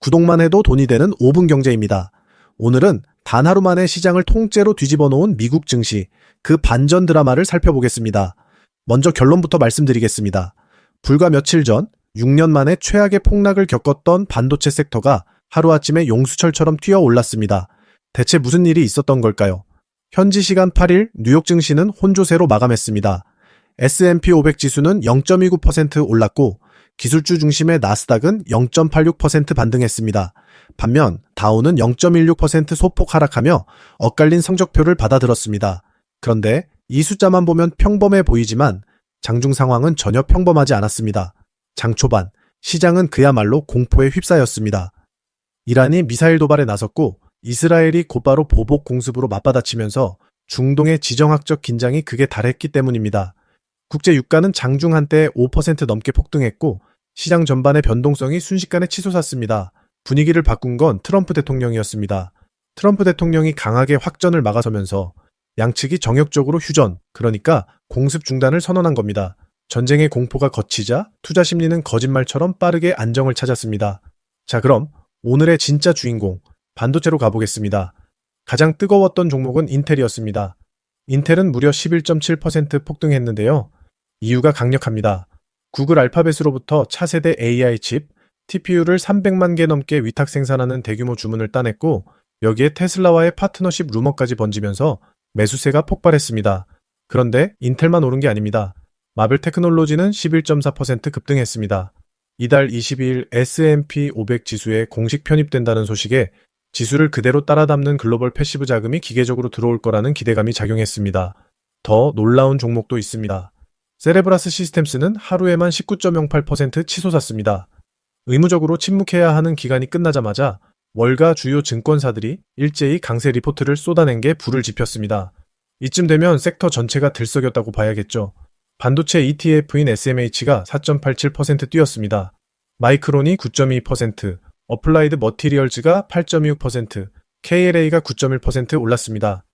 구독만 해도 돈이 되는 5분 경제입니다. 오늘은 단 하루 만에 시장을 통째로 뒤집어 놓은 미국 증시, 그 반전 드라마를 살펴보겠습니다. 먼저 결론부터 말씀드리겠습니다. 불과 며칠 전 6년 만에 최악의 폭락을 겪었던 반도체 섹터가 하루아침에 용수철처럼 뛰어 올랐습니다. 대체 무슨 일이 있었던 걸까요? 현지 시간 8일 뉴욕 증시는 혼조세로 마감했습니다. S&P 500 지수는 0.29% 올랐고 기술주 중심의 나스닥은 0.86% 반등했습니다. 반면 다우는 0.16% 소폭 하락하며 엇갈린 성적표를 받아들었습니다. 그런데 이 숫자만 보면 평범해 보이지만 장중 상황은 전혀 평범하지 않았습니다. 장 초반 시장은 그야말로 공포에 휩싸였습니다. 이란이 미사일 도발에 나섰고 이스라엘이 곧바로 보복 공습으로 맞받아치면서 중동의 지정학적 긴장이 극에 달했기 때문입니다. 국제 유가는 장중 한때 5% 넘게 폭등했고 시장 전반의 변동성이 순식간에 치솟았습니다. 분위기를 바꾼 건 트럼프 대통령이었습니다. 트럼프 대통령이 강하게 확전을 막아서면서 양측이 정역적으로 휴전, 그러니까 공습 중단을 선언한 겁니다. 전쟁의 공포가 걷히자 투자 심리는 거짓말처럼 빠르게 안정을 찾았습니다. 자, 그럼 오늘의 진짜 주인공, 반도체로 가보겠습니다. 가장 뜨거웠던 종목은 인텔이었습니다. 인텔은 무려 11.7% 폭등했는데요. 이유가 강력합니다. 구글 알파벳으로부터 차세대 AI 칩, TPU를 300만 개 넘게 위탁 생산하는 대규모 주문을 따냈고 여기에 테슬라와의 파트너십 루머까지 번지면서 매수세가 폭발했습니다. 그런데 인텔만 오른 게 아닙니다. 마블 테크놀로지는 11.4% 급등했습니다. 이달 22일 S&P 500 지수에 공식 편입된다는 소식에 지수를 그대로 따라 담는 글로벌 패시브 자금이 기계적으로 들어올 거라는 기대감이 작용했습니다. 더 놀라운 종목도 있습니다. 세레브라스 시스템스는 하루에만 19.08% 치솟았습니다. 의무적으로 침묵해야 하는 기간이 끝나자마자 월가 주요 증권사들이 일제히 강세 리포트를 쏟아낸 게 불을 지폈습니다. 이쯤 되면 섹터 전체가 들썩였다고 봐야겠죠. 반도체 ETF인 SMH가 4.87% 뛰었습니다. 마이크론이 9.2%, 어플라이드 머티리얼즈가 8.6%, KLA가 9.1% 올랐습니다.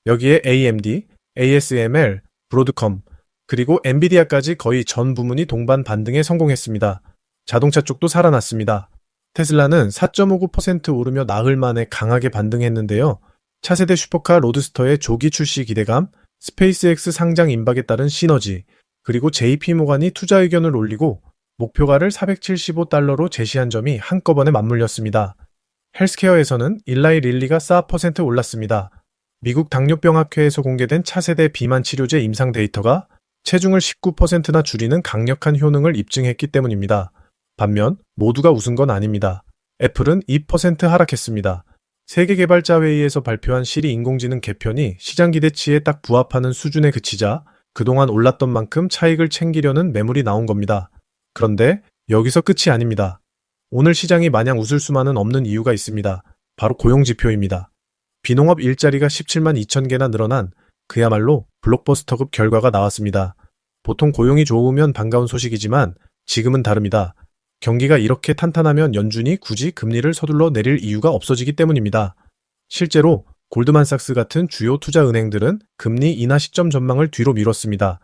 여기에 AMD, ASML, 브로드컴, 그리고 엔비디아까지 거의 전 부문이 동반 반등에 성공했습니다. 자동차 쪽도 살아났습니다. 테슬라는 4.59% 오르며 나흘 만에 강하게 반등했는데요. 차세대 슈퍼카 로드스터의 조기 출시 기대감, 스페이스X 상장 임박에 따른 시너지, 그리고 JP모간이 투자 의견을 올리고 목표가를 $475로 제시한 점이 한꺼번에 맞물렸습니다. 헬스케어에서는 일라이 릴리가 4% 올랐습니다. 미국 당뇨병학회에서 공개된 차세대 비만 치료제 임상 데이터가 체중을 19%나 줄이는 강력한 효능을 입증했기 때문입니다. 반면 모두가 웃은 건 아닙니다. 애플은 2% 하락했습니다. 세계개발자회의에서 발표한 시리 인공지능 개편이 시장 기대치에 딱 부합하는 수준에 그치자 그동안 올랐던 만큼 차익을 챙기려는 매물이 나온 겁니다. 그런데 여기서 끝이 아닙니다. 오늘 시장이 마냥 웃을 수만은 없는 이유가 있습니다. 바로 고용지표입니다. 비농업 일자리가 17만 2천 개나 늘어난 그야말로 블록버스터급 결과가 나왔습니다. 보통 고용이 좋으면 반가운 소식이지만 지금은 다릅니다. 경기가 이렇게 탄탄하면 연준이 굳이 금리를 서둘러 내릴 이유가 없어지기 때문입니다. 실제로 골드만삭스 같은 주요 투자은행들은 금리 인하 시점 전망을 뒤로 미뤘습니다.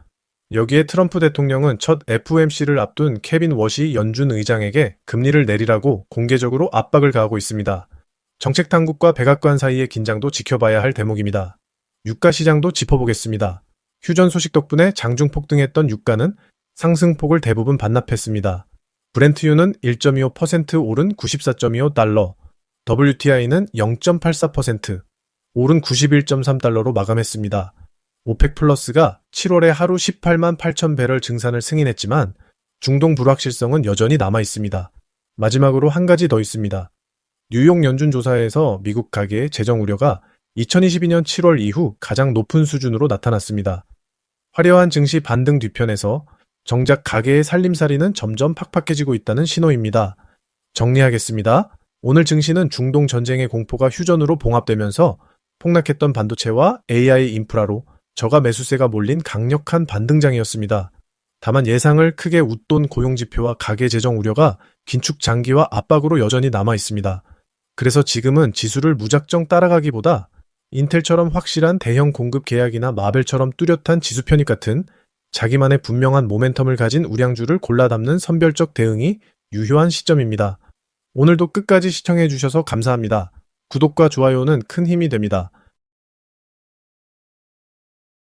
여기에 트럼프 대통령은 첫 FOMC를 앞둔 케빈 워시 연준 의장에게 금리를 내리라고 공개적으로 압박을 가하고 있습니다. 정책 당국과 백악관 사이의 긴장도 지켜봐야 할 대목입니다. 유가 시장도 짚어보겠습니다. 휴전 소식 덕분에 장중 폭등했던 유가는 상승폭을 대부분 반납했습니다. 브렌트유는 1.25% 오른 94.25달러, WTI는 0.84% 오른 91.3달러로 마감했습니다. 오펙 플러스가 7월에 하루 18만 8천 배럴 증산을 승인했지만 중동 불확실성은 여전히 남아있습니다. 마지막으로 한 가지 더 있습니다. 뉴욕 연준 조사에서 미국 가계의 재정 우려가 2022년 7월 이후 가장 높은 수준으로 나타났습니다. 화려한 증시 반등 뒤편에서 정작 가계의 살림살이는 점점 팍팍해지고 있다는 신호입니다. 정리하겠습니다. 오늘 증시는 중동 전쟁의 공포가 휴전으로 봉합되면서 폭락했던 반도체와 AI 인프라로 저가 매수세가 몰린 강력한 반등장이었습니다. 다만 예상을 크게 웃돈 고용지표와 가계 재정 우려가 긴축 장기화 압박으로 여전히 남아있습니다. 그래서 지금은 지수를 무작정 따라가기보다 인텔처럼 확실한 대형 공급 계약이나 마벨처럼 뚜렷한 지수 편입 같은 자기만의 분명한 모멘텀을 가진 우량주를 골라 담는 선별적 대응이 유효한 시점입니다. 오늘도 끝까지 시청해 주셔서 감사합니다. 구독과 좋아요는 큰 힘이 됩니다.